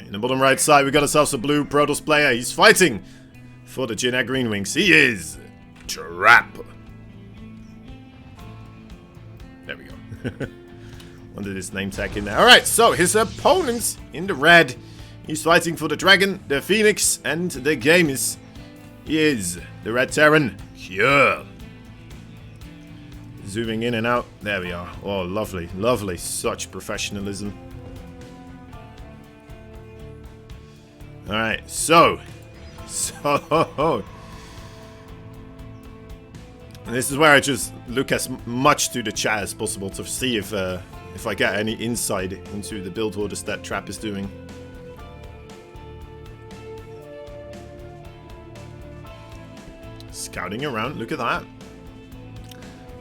In the bottom right side, we got ourselves a blue Protoss player. He's fighting for the Jin Green Wings. He is Trap. There we go. Wanted his name tag in there. Alright, so his opponents in the red. He's fighting for the Dragon, the Phoenix, and the Gamers. He is the Red Terran, Cure. Zooming in and out. There we are. Oh, lovely, lovely. Such professionalism. Alright, so. This is where I just look as much to the chat as possible to see if I get any insight into the build orders that Trap is doing. Scouting around, look at that.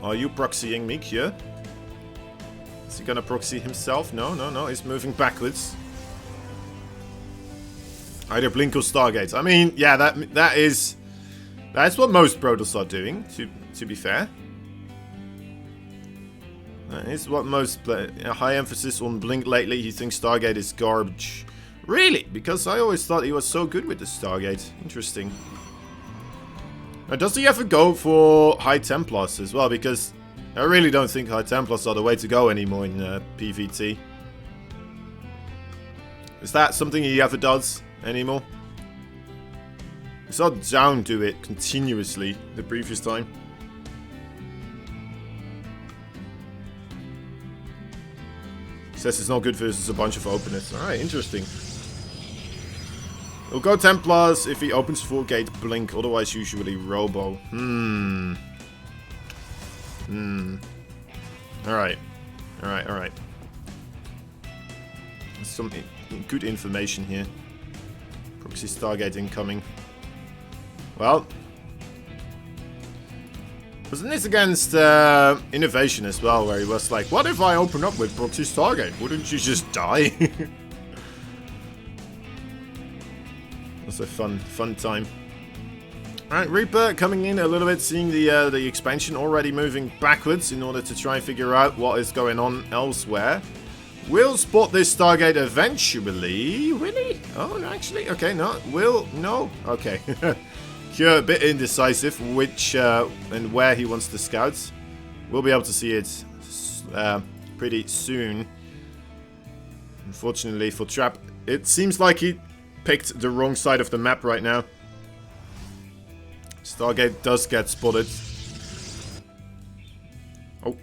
Are you proxying me here? Is he gonna proxy himself? No, no, no, he's moving backwards. Either blink or Stargate. I mean, yeah, that's what most Protoss are doing, to be fair. That is what most high emphasis on blink lately. He thinks Stargate is garbage. Really? Because I always thought he was so good with the Stargate. Interesting. Now, does he ever go for High Templars as well? Because I really don't think High Templars are the way to go anymore in PvT. Is that something he ever does anymore? I saw Down do it continuously the previous time. He says it's not good versus a bunch of openers. Alright, interesting. He'll go Templars if he opens full gate blink, otherwise usually Robo. Alright. Alright. Some good information here. Proxy Stargate incoming. Well. Wasn't this against Innovation as well, where he was like, what if I open up with Proxy Stargate? Wouldn't you just die? That's a fun time. Alright, Reaper coming in a little bit, seeing the expansion already moving backwards in order to try and figure out what is going on elsewhere. Will spot this Stargate eventually. Will he? Oh, no, actually. Okay, no. Will. No. Okay. Cure a bit indecisive which and where he wants to scout. We'll be able to see it pretty soon. Unfortunately for Trap, it seems like he picked the wrong side of the map right now. Stargate does get spotted. Oh.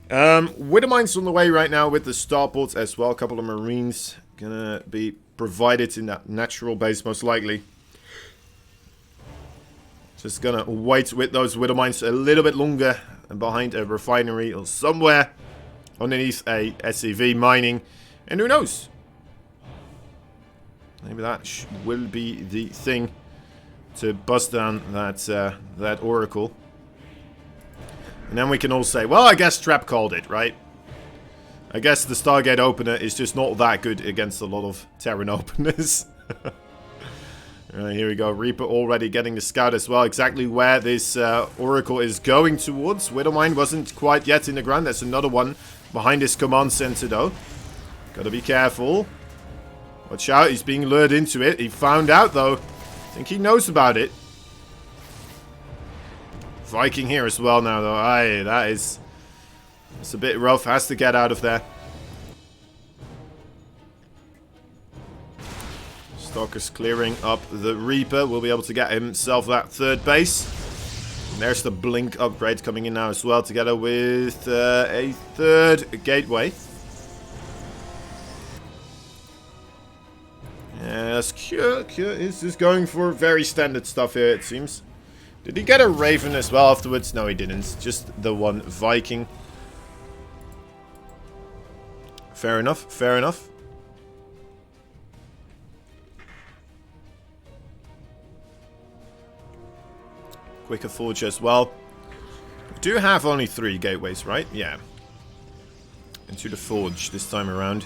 Widowmines on the way right now with the starports as well. A couple of Marines gonna be provided in that natural base most likely. Just gonna wait with those Widowmines a little bit longer behind a refinery or somewhere underneath a SCV mining. And who knows? Maybe that will be the thing to bust down that Oracle. And then we can all say, well, I guess Trap called it, right? I guess the Stargate opener is just not that good against a lot of Terran openers. Alright, here we go. Reaper already getting the scout as well. Exactly where this Oracle is going towards. Widowmine wasn't quite yet in the ground. There's another one behind his command center, though. Gotta be careful. Watch out, he's being lured into it. He found out, though. I think he knows about it. Viking here as well now, though. Aye, that's a bit rough. Has to get out of there. Stalker's clearing up the Reaper. Will be able to get himself that third base. And there's the Blink upgrade coming in now as well, together with a third gateway. Yes, Cure is just going for very standard stuff here, it seems. Did he get a Raven as well afterwards? No, he didn't. Just the one Viking. Fair enough, fair enough. Quicker Forge as well. We do have only 3 gateways, right? Yeah. Into the Forge this time around.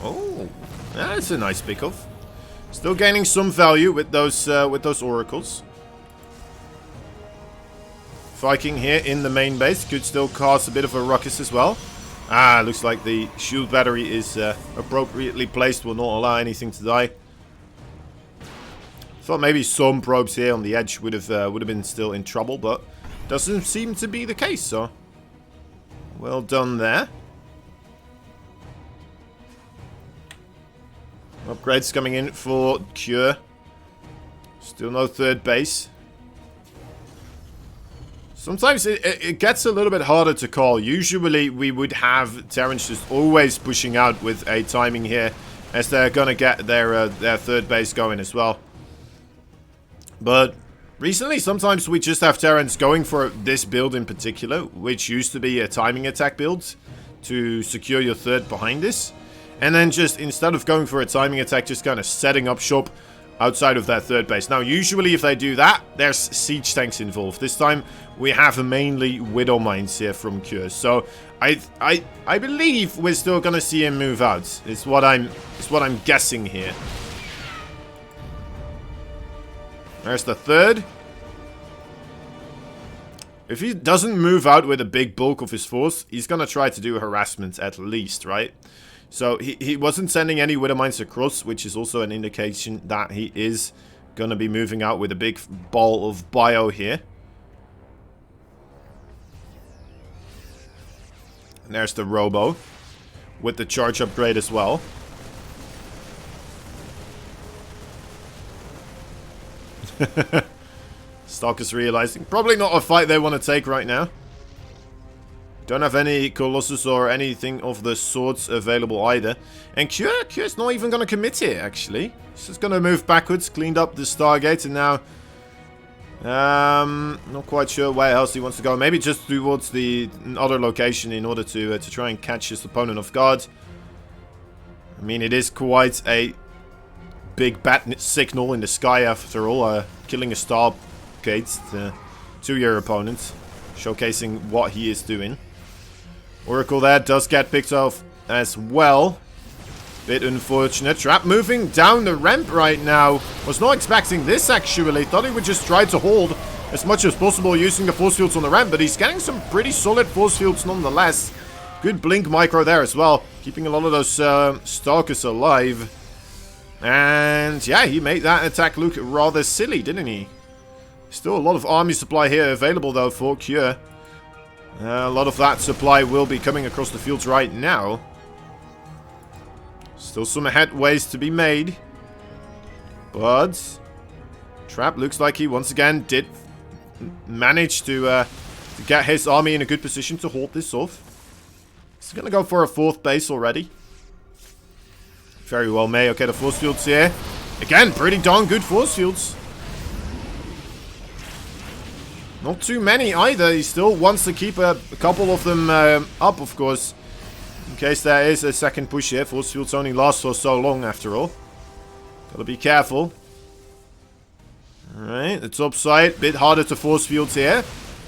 Oh, that's a nice pick-off. Still gaining some value with those oracles. Viking here in the main base could still cause a bit of a ruckus as well. Ah, looks like the shield battery is appropriately placed, will not allow anything to die. Thought maybe some probes here on the edge would have been still in trouble, but doesn't seem to be the case, so well done there. Upgrades coming in for Cure. Still no third base. Sometimes it gets a little bit harder to call. Usually we would have Terrans just always pushing out with a timing here, as they're gonna get their third base going as well. But recently sometimes we just have Terrans going for this build in particular, which used to be a timing attack build to secure your third behind this. And then just instead of going for a timing attack, just kind of setting up shop outside of that third base. Now, usually if they do that, there's siege tanks involved. This time, we have mainly Widow Mines here from Cure. So, I believe we're still gonna see him move out. Is what I'm guessing here. There's the third. If he doesn't move out with a big bulk of his force, he's gonna try to do harassment at least, right? So he wasn't sending any Widow Mines across, which is also an indication that he is going to be moving out with a big ball of bio here. And there's the Robo with the charge upgrade as well. Stalker's realizing probably not a fight they want to take right now. Don't have any Colossus or anything of the sorts available either. And Cure's not even going to commit here, actually. He's just going to move backwards, cleaned up the Stargate, and now... not quite sure where else he wants to go. Maybe just towards the other location in order to try and catch his opponent off guard. I mean, it is quite a big bat signal in the sky after all. Killing a Stargate to your opponent. Showcasing what he is doing. Oracle there does get picked off as well. Bit unfortunate. Trap moving down the ramp right now. Was not expecting this actually. Thought he would just try to hold as much as possible using the force fields on the ramp. But he's getting some pretty solid force fields nonetheless. Good blink micro there as well. Keeping a lot of those Stalkers alive. And yeah, he made that attack look rather silly, didn't he? Still a lot of army supply here available though for Cure. A lot of that supply will be coming across the fields right now. Still some headways to be made. But Trap looks like he once again did manage to get his army in a good position to hold this off. He's going to go for a fourth base already. Very well may. Okay, the force fields here. Again, pretty darn good force fields. Not too many either. He still wants to keep a couple of them up, of course. In case there is a second push here. Force fields only last for so long, after all. Gotta be careful. Alright, the top side. Bit harder to force fields here.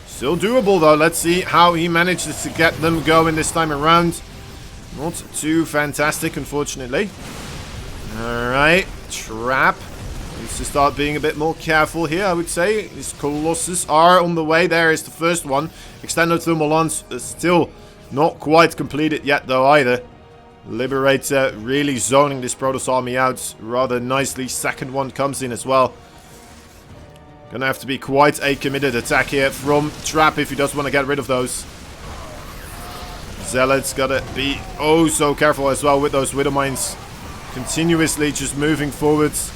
Still doable, though. Let's see how he manages to get them going this time around. Not too fantastic, unfortunately. Alright, Trap. Needs to start being a bit more careful here, I would say. These Colossus are on the way. There is the first one. Extended thermal lance still not quite completed yet, though, either. Liberator really zoning this Protoss army out rather nicely. Second one comes in as well. Gonna have to be quite a committed attack here from Trap if he does want to get rid of those. Zealot's gotta be oh so careful as well with those Widow Mines. Continuously just moving forwards.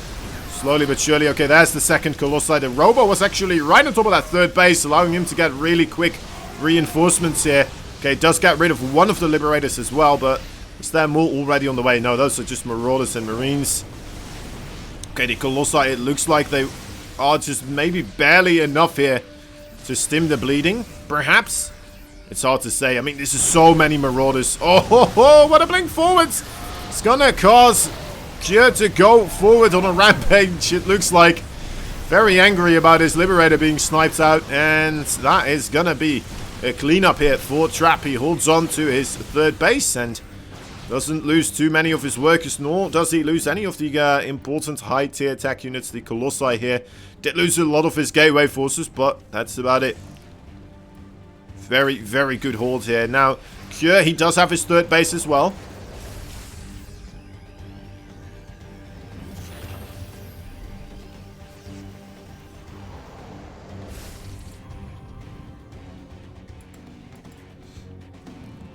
Slowly but surely. Okay, there's the second Colossi. The Robo was actually right on top of that third base, allowing him to get really quick reinforcements here. Okay, does get rid of one of the Liberators as well, but is there more already on the way? No, those are just Marauders and Marines. Okay, the Colossi, it looks like they are just maybe barely enough here to stem the bleeding, perhaps. It's hard to say. I mean, this is so many Marauders. Oh, what a blink forwards! It's gonna cause Cure to go forward on a rampage, it looks like. Very angry about his Liberator being sniped out, and that is gonna be a cleanup here for Trap. He holds on to his third base and doesn't lose too many of his workers, nor does he lose any of the important high-tier attack units. The Colossi here did lose a lot of his gateway forces, but that's about it. Very, very good hold here. Now, Kjør, he does have his third base as well.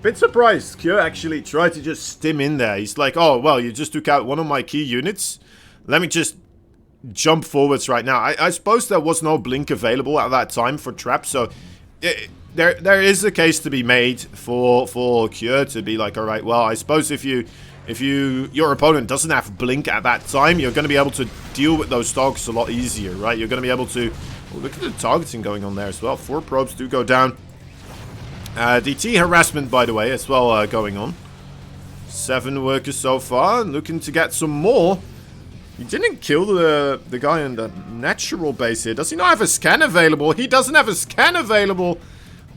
Bit surprised. Kjør actually tried to just stim in there. He's like, oh, well, you just took out one of my key units. Let me just jump forwards right now. I suppose there was no blink available at that time for Trap, so there is a case to be made for Kjør to be like, all right, well, I suppose if your opponent doesn't have blink at that time, you're going to be able to deal with those dogs a lot easier, right? You're going to be able to... Oh, look at the targeting going on there as well. 4 probes do go down. DT harassment, by the way, as well going on. 7 workers so far, looking to get some more. He didn't kill the guy in the natural base here. Does he not have a scan available? He doesn't have a scan available.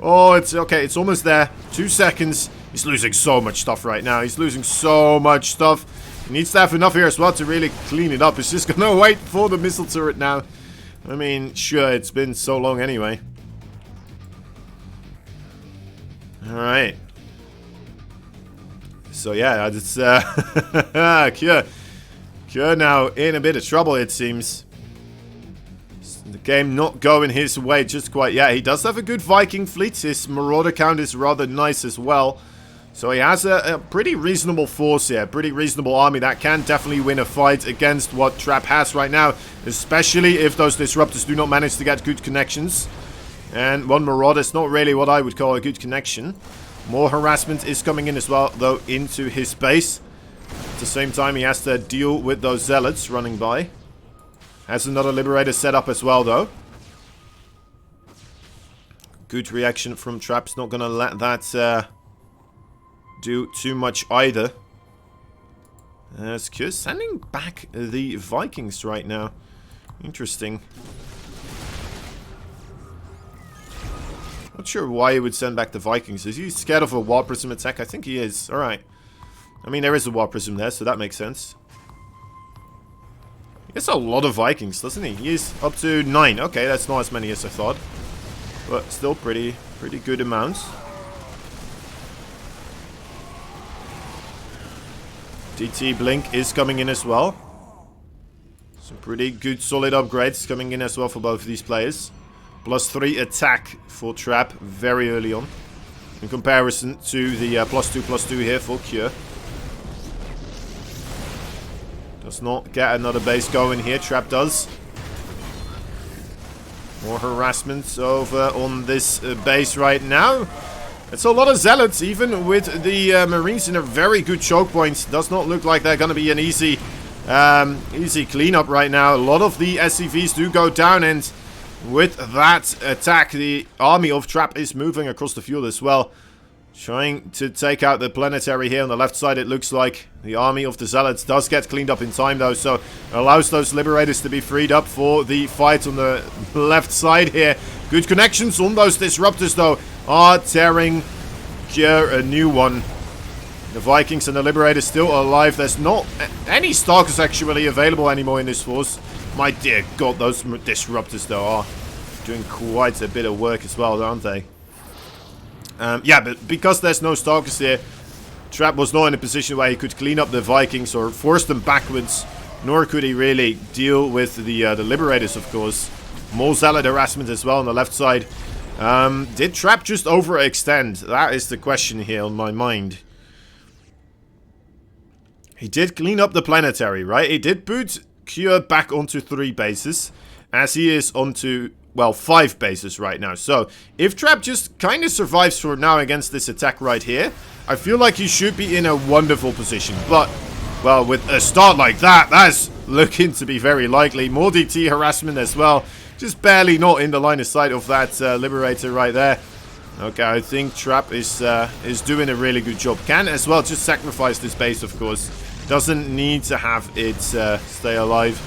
Oh, it's okay. It's almost there. 2 seconds. He's losing so much stuff right now. He's losing so much stuff. He needs to have enough here as well to really clean it up. He's just going to wait for the missile turret now. I mean, sure, it's been so long anyway. Alright. So yeah, it's Kjør now in a bit of trouble, it seems. The game not going his way just quite yet. He does have a good Viking fleet. His Marauder count is rather nice as well. So he has a pretty reasonable force here. Pretty reasonable army that can definitely win a fight against what Trap has right now. Especially if those disruptors do not manage to get good connections. And one Marauder is not really what I would call a good connection. More harassment is coming in as well, though, into his base. At the same time, he has to deal with those zealots running by. Has another Liberator set up as well, though. Good reaction from Trap's not going to let that do too much either. Skjør sending back the Vikings right now. Interesting. Not sure why he would send back the Vikings. Is he scared of a War Prism attack? I think he is. Alright. I mean, there is a War Prism there, so that makes sense. He has a lot of Vikings, doesn't he? He is up to 9. Okay, that's not as many as I thought. But still pretty good amounts. DT Blink is coming in as well. Some pretty good solid upgrades coming in as well for both of these players. +3 attack for Trap very early on. In comparison to the +2/+2 here for Kjør. Does not get another base going here. Trap does. More harassment over on this base right now. It's a lot of zealots, even with the Marines in a very good choke point. Does not look like they're going to be an easy cleanup right now. A lot of the SCVs do go down, and with that attack, the army of Trap is moving across the field as well. Trying to take out the planetary here on the left side, it looks like. The army of the Zealots does get cleaned up in time, though, so allows those Liberators to be freed up for the fight on the left side here. Good connections on those Disruptors, though, are tearing Kjør a new one. The Vikings and the Liberators still alive. There's not any Stalkers actually available anymore in this force. My dear God, those Disruptors, though, are doing quite a bit of work as well, aren't they? Yeah, but because there's no Stalkers here, Trap was not in a position where he could clean up the Vikings or force them backwards, nor could he really deal with the Liberators, of course. More Zealot harassment as well on the left side. Did Trap just overextend? That is the question here on my mind. He did clean up the planetary, right? He did put Kjør back onto 3 bases, as he is onto, well, 5 bases right now. So, if Trap just kind of survives for now against this attack right here, I feel like he should be in a wonderful position. But, well, with a start like that, that's looking to be very likely. More DT harassment as well. Just barely not in the line of sight of that Liberator right there. Okay, I think Trap is doing a really good job. Can as well just sacrifice this base, of course. Doesn't need to have it stay alive.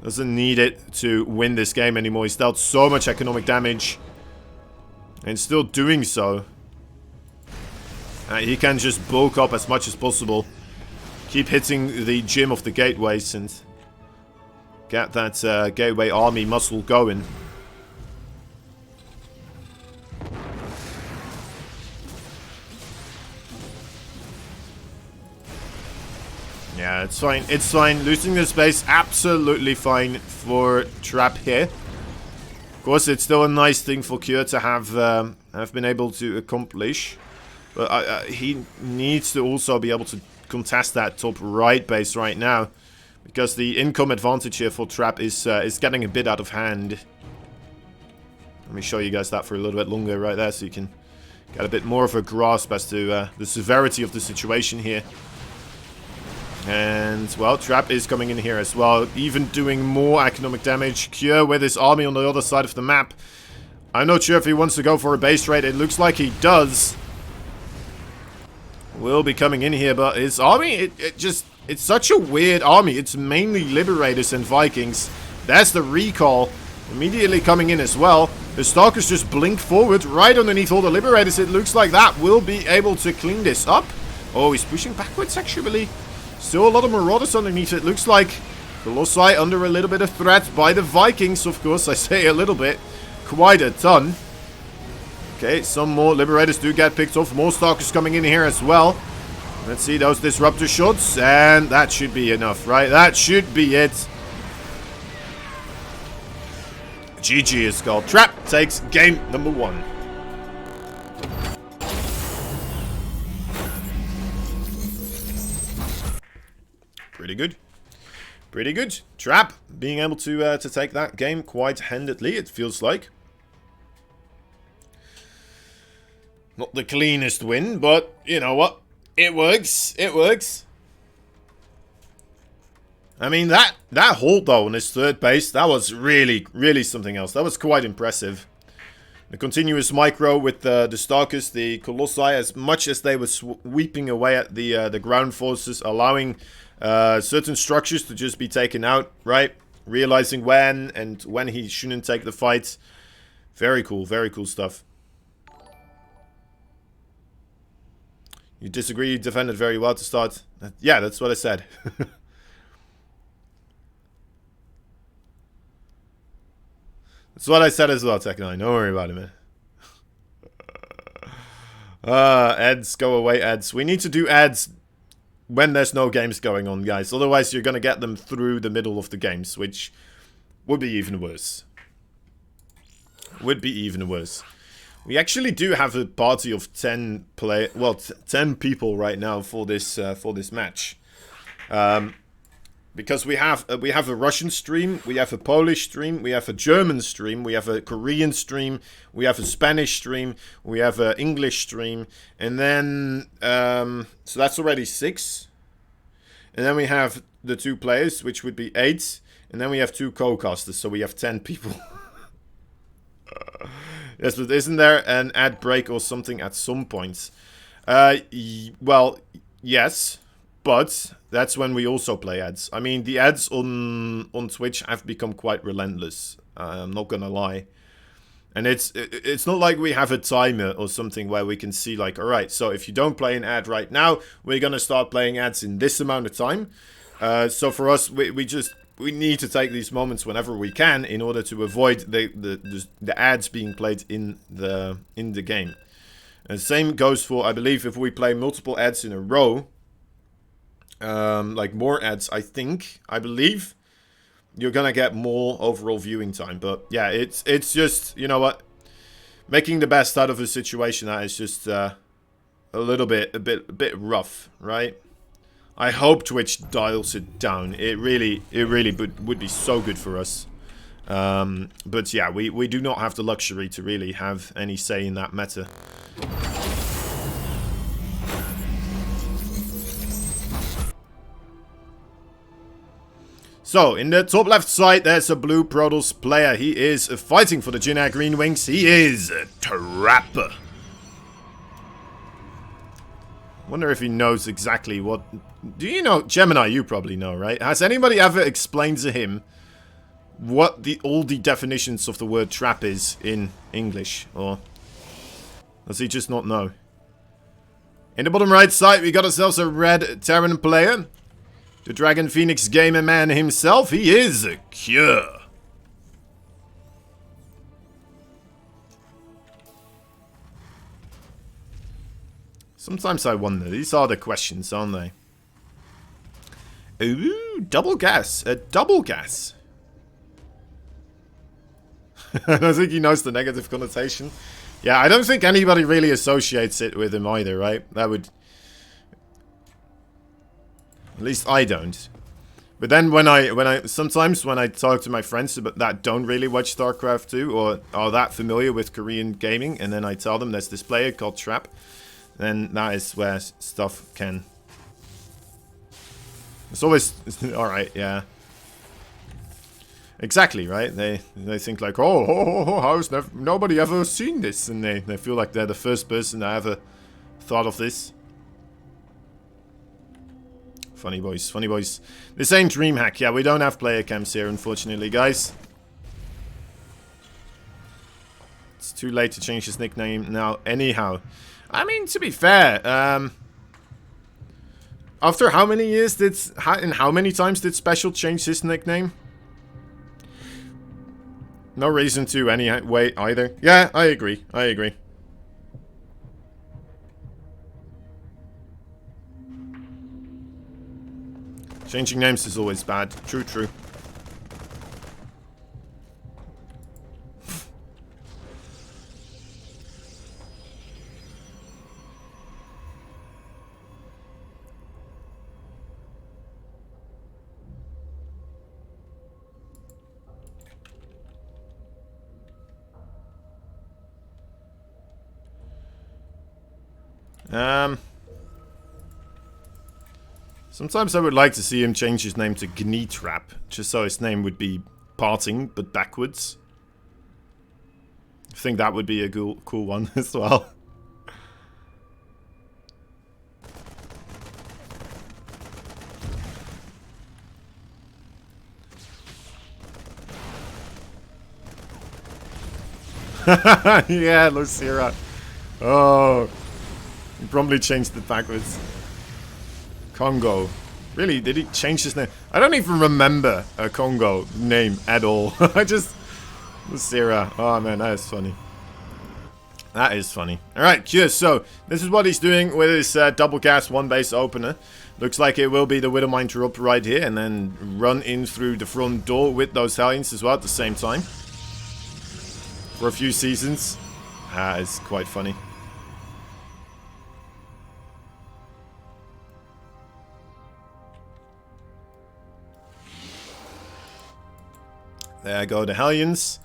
Doesn't need it to win this game anymore. He's dealt so much economic damage. And still doing so. He can just bulk up as much as possible. Keep hitting the gym of the gateways and get that gateway army muscle going. Yeah, it's fine. It's fine. Losing the space, absolutely fine for Trap here. Of course, it's still a nice thing for Cure to have been able to accomplish. But he needs to also be able to contest that top right base right now. Because the income advantage here for Trap is getting a bit out of hand. Let me show you guys that for a little bit longer right there, so you can get a bit more of a grasp as to the severity of the situation here. And, well, Trap is coming in here as well, even doing more economic damage. Cure with his army on the other side of the map. I'm not sure if he wants to go for a base raid. It looks like he does. Will be coming in here, but his army, it's such a weird army. It's mainly Liberators and Vikings. There's the recall immediately coming in as well. The Stalkers just blink forward right underneath all the Liberators. It looks like that will be able to clean this up. Oh, he's pushing backwards actually. Still a lot of Marauders underneath. It looks like Colossi under a little bit of threat by the Vikings. Of course, I say a little bit. Quite a ton. Okay, some more Liberators do get picked off. More Stalkers coming in here as well. Let's see those Disruptor shots. And that should be enough, right? That should be it. GG is called. Trap takes game number 1. Pretty good. Pretty good. Trap being able to take that game quite handedly, it feels like. Not the cleanest win, but you know what? It works. It works. I mean, that hold though on his third base, that was really, really something else. That was quite impressive. The continuous micro with the Stalkers, the Colossi, as much as they were sweeping away at the ground forces, allowing certain structures to just be taken out, right? Realizing when he shouldn't take the fight. Very cool stuff. You disagree? You defended very well to start. Yeah, that's what I said. That's what I said as well, Tech9. Don't worry about it, man. Ads, go away, ads. We need to do ads when there's no games going on, guys. Otherwise, you're going to get them through the middle of the games, which would be even worse. Would be even worse. We actually do have a party of 10 people right now for this match. Because we have a Russian stream, we have a Polish stream, we have a German stream, we have a Korean stream, we have a Spanish stream, we have an English stream, and then so that's already 6. And then we have the 2 players, which would be 8, and then we have 2 co-casters, so we have 10 people. Yes, but isn't there an ad break or something at some point? Well, yes. But that's when we also play ads. I mean, the ads on Twitch have become quite relentless. I'm not gonna lie. And it's not like we have a timer or something where we can see like, all right, so if you don't play an ad right now, we're gonna start playing ads in this amount of time. So for us, we need to take these moments whenever we can in order to avoid the ads being played in the game. And same goes for, I believe, if we play multiple ads in a row. Like more ads, I believe you're gonna get more overall viewing time. But yeah, it's just, you know what, making the best out of a situation that is just a bit rough, right? I hope Twitch dials it down. It really would be so good for us. But yeah, we do not have the luxury to really have any say in that matter. So, in the top left side, there's a blue Protoss player. He is fighting for the Jin Green Wings. He is Trapper. Wonder if he knows exactly what... Do you know? Gemini, you probably know, right? Has anybody ever explained to him what all the definitions of the word trap is in English? Or does he just not know? In the bottom right side, we got ourselves a red Terran player. The Dragon Phoenix gamer man himself, he is Cure. Sometimes I wonder, these are the questions, aren't they? Ooh, double gas. A double gas. I don't think he knows the negative connotation. Yeah, I don't think anybody really associates it with him either, right? That would... At least I don't. But then sometimes when I talk to my friends about that don't really watch StarCraft 2 or are that familiar with Korean gaming, and then I tell them there's this player called Trap, then that is where stuff can... It's always... Alright, yeah. Exactly, right? They think like, oh, how's nobody ever seen this? And they feel like they're the first person that ever thought of this. Funny boys, funny boys. This ain't DreamHack. Yeah, we don't have player cams here, unfortunately, guys. It's too late to change his nickname now, anyhow. I mean, to be fair, after how many years and how many times did Special change his nickname? No reason to anyway either. Yeah, I agree. I agree. Changing names is always bad. True, true. Sometimes I would like to see him change his name to Gnitrap, just so his name would be parting, but backwards. I think that would be a cool one as well. Yeah, Lucira. Oh, he probably changed it backwards. Congo. Really? Did he change his name? I don't even remember a Congo name at all. I just... Lucira. Oh man, that is funny. That is funny. Alright, cheers. So, this is what he's doing with his double gas one base opener. Looks like it will be the Widowmine drop right here and then run in through the front door with those Hellions as well at the same time. For a few seasons. That is quite funny. There go the Hellions.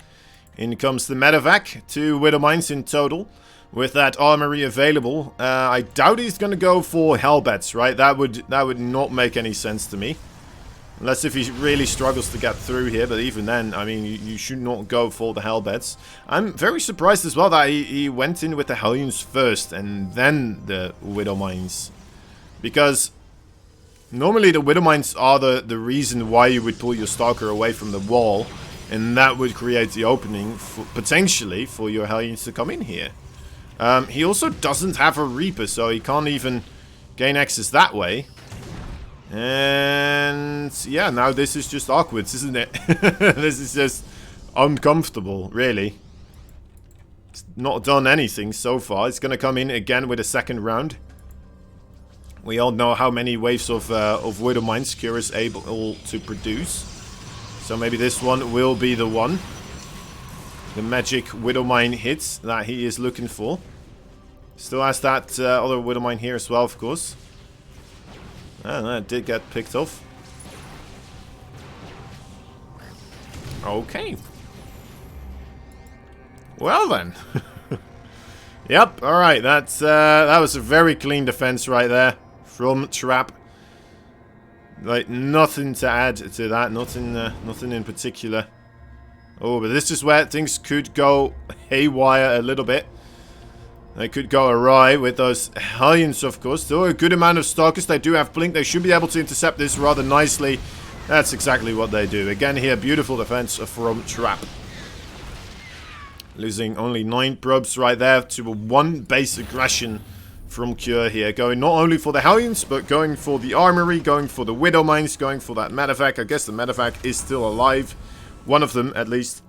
In comes the Medevac. 2 Widowmines in total. With that armory available. I doubt he's gonna go for Hellbats, right? That would not make any sense to me. Unless if he really struggles to get through here. But even then, I mean, you should not go for the Hellbats. I'm very surprised as well that he went in with the Hellions first. And then the Widowmines. Because... normally the Widowmines are the reason why you would pull your Stalker away from the wall. And that would create the opening, potentially, for your Hellions to come in here. He also doesn't have a Reaper, so he can't even gain access that way. And yeah, now this is just awkward, isn't it? This is just uncomfortable, really. It's not done anything so far. It's going to come in again with a second round. We all know how many waves of Widowmines Skir is able to produce. So maybe this one will be the one. The magic Widowmine hits that he is looking for. Still has that other Widowmine here as well, of course. And that did get picked off. Okay. Well then. Yep, alright, that was a very clean defense right there. From Trap. Like, nothing to add to that. Nothing in particular. Oh, but this is where things could go haywire a little bit. They could go awry with those Hellions, of course. Still a good amount of Stalkers. They do have Blink. They should be able to intercept this rather nicely. That's exactly what they do. Again here, beautiful defense from Trap. Losing only 9 probes right there to a 1 base aggression from Cure here. Going not only for the Hellions, but going for the Armory, going for the Widowmines, going for that Medevac. I guess the Medevac is still alive. One of them, at least.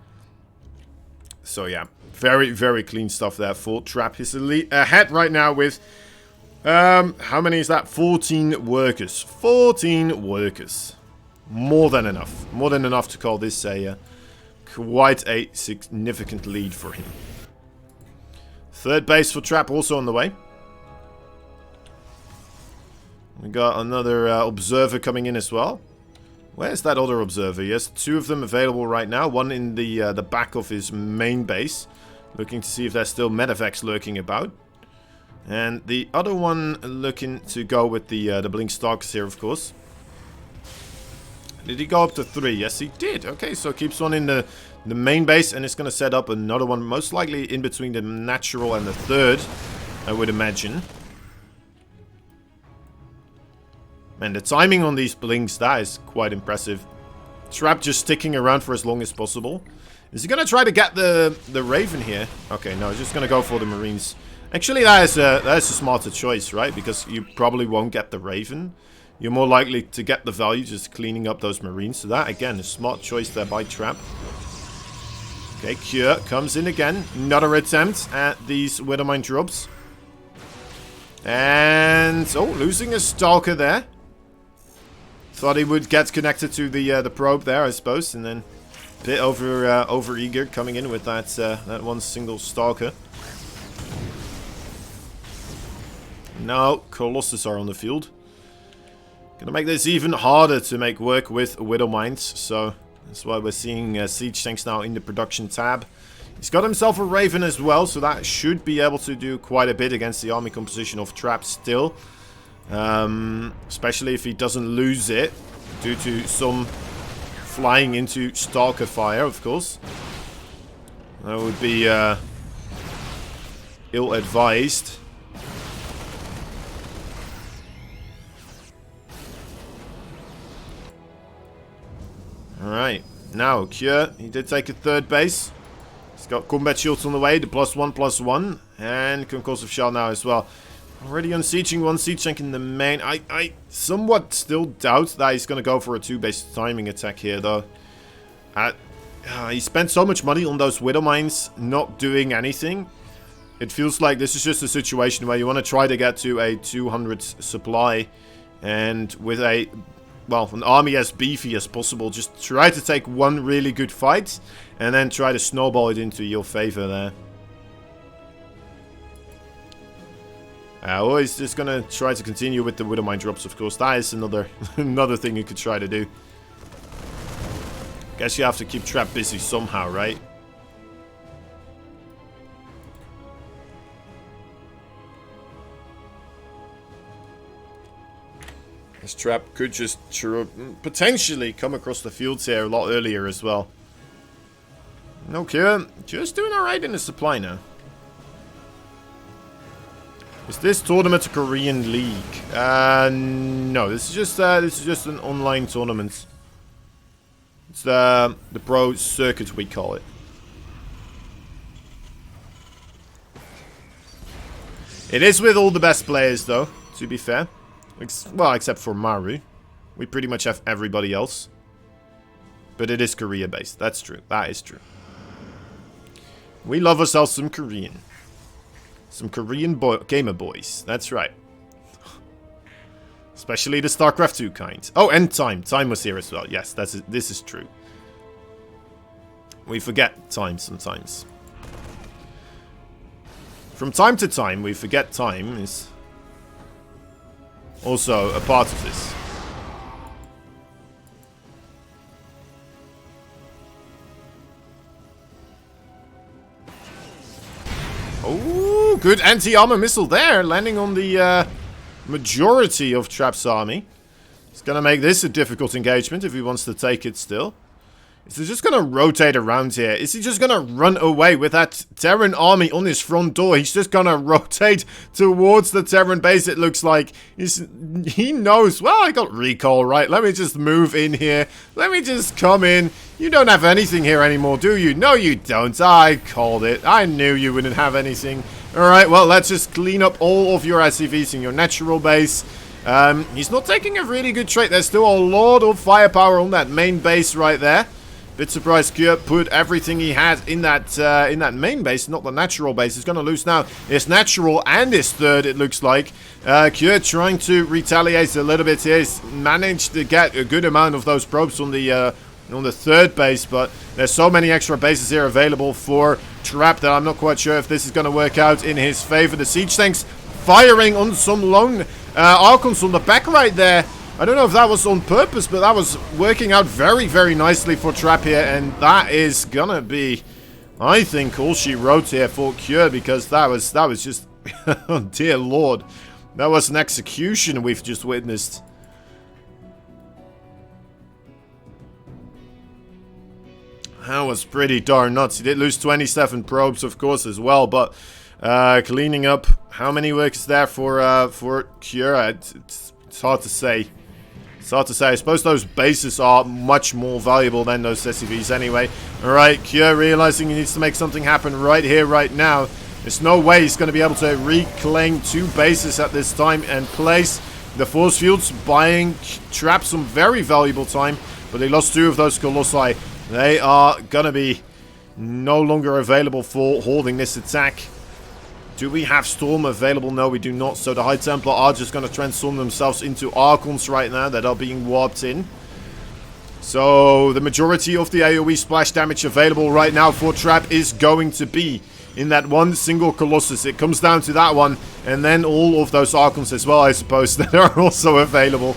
So yeah, very, very clean stuff there for Trap. He's ahead right now with How many is that? 14 workers. 14 workers. More than enough. More than enough to call this a quite a significant lead for him. Third base for Trap also on the way. We got another observer coming in as well. Where's that other observer? Yes, two of them available right now. One in the back of his main base. Looking to see if there's still medevacs lurking about. And the other one looking to go with the Blink Stalkers here, of course. Did he go up to 3? Yes, he did. Okay, so keeps one in the main base, and it's going to set up another one, most likely in between the natural and the third, I would imagine. Man, the timing on these blinks, that is quite impressive. Trap just sticking around for as long as possible. Is he going to try to get the Raven here? Okay, no, he's just going to go for the Marines. Actually, that is a smarter choice, right? Because you probably won't get the Raven. You're more likely to get the value just cleaning up those Marines. So that, again, a smart choice there by Trap. Okay, Cure comes in again. Another attempt at these Widowmine drops. And, oh, losing a Stalker there. Thought he would get connected to the probe there, I suppose. And then a bit over eager coming in with that one single Stalker. Now, Colossus are on the field. Gonna make this even harder to make work with Widowmines. So, that's why we're seeing Siege Tanks now in the production tab. He's got himself a Raven as well, so that should be able to do quite a bit against the army composition of Trap still. Especially if he doesn't lose it due to some flying into Stalker fire, of course. That would be ill-advised. Alright, now Cure, he did take a third base. He's got combat shields on the way, the +1/+1, and concussive shell now as well. Already unsieging one siege tank in the main. I somewhat still doubt that he's going to go for a 2-base timing attack here, though. He spent so much money on those Widowmines not doing anything. It feels like this is just a situation where you want to try to get to a 200 supply. And with a, well, an army as beefy as possible, just try to take one really good fight. And then try to snowball it into your favor there. Always just gonna try to continue with the Widowmine drops, of course. That is another thing you could try to do. Guess you have to keep Trap busy somehow, right? This Trap could just potentially come across the fields here a lot earlier as well. Okay, just doing alright in the supply now. Is this tournament a Korean league? No, this is just an online tournament. It's the pro circuit, we call it. It is with all the best players, though, to be fair. Well, except for Maru. We pretty much have everybody else. But it is Korea-based. That's true. That is true. We love ourselves some Korean. Some Korean gamer boys. That's right. Especially the StarCraft 2 kind. Oh, and Time. Time was here as well. Yes, this is true. We forget Time sometimes. From time to time, we forget Time is also a part of this. Oh, good anti-armor missile there, landing on the majority of Trap's army. It's gonna make this a difficult engagement if he wants to take it still. Is he just gonna rotate around here? Is he just gonna run away with that Terran army on his front door? He's just gonna rotate towards the Terran base, it looks like. He knows, well, I got recall, right? Let me just move in here. Let me just come in. You don't have anything here anymore, do you? No, you don't. I called it. I knew you wouldn't have anything. Alright, well, let's just clean up all of your SCVs in your natural base. He's not taking a really good trade. There's still a lot of firepower on that main base right there. Bit surprised Kjør put everything he had in that main base, not the natural base. He's going to lose now his natural and his third, it looks like. Kjør trying to retaliate a little bit here. He's managed to get a good amount of those probes on the third base, but there's so many extra bases here available for Trap that I'm not quite sure if this is going to work out in his favor. The siege tanks firing on some lone Archons on the back right there. I don't know if that was on purpose, but that was working out very, very nicely for Trap here. And that is gonna be, I think, all she wrote here for Kjør, because that was just, oh dear lord. That was an execution we've just witnessed. That was pretty darn nuts. He did lose 27 probes, of course, as well, but cleaning up how many workers there for Kjør, it's hard to say. It's hard to say. I suppose those bases are much more valuable than those SCVs anyway. Alright, Kjør realizing he needs to make something happen right here, right now. There's no way he's going to be able to reclaim 2 bases at this time and place the force fields, buying Trap some very valuable time, but they lost 2 of those Colossi. They are going to be no longer available for holding this attack. Do we have Storm available? No, we do not. So the High Templar are just going to transform themselves into Archons right now that are being warped in. So the majority of the AoE splash damage available right now for Trap is going to be in that one single Colossus. It comes down to that one, and then all of those Archons as well, I suppose, that are also available.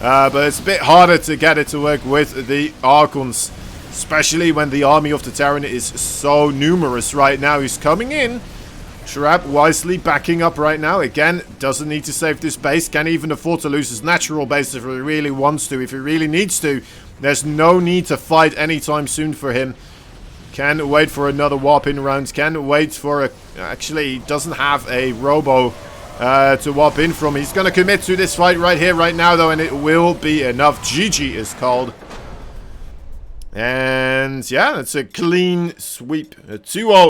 But it's a bit harder to get it to work with the Archons, especially when the army of the Terran is so numerous right now. He's coming in. Trap wisely backing up right now. Again, doesn't need to save this base. Can even afford to lose his natural base if he really wants to. If he really needs to. There's no need to fight anytime soon for him. Can wait for another warp in round. Can wait for a... Actually, he doesn't have a robo to warp in from. He's going to commit to this fight right here, right now, though. And it will be enough. GG is called. And yeah, it's a clean sweep. A 2-0.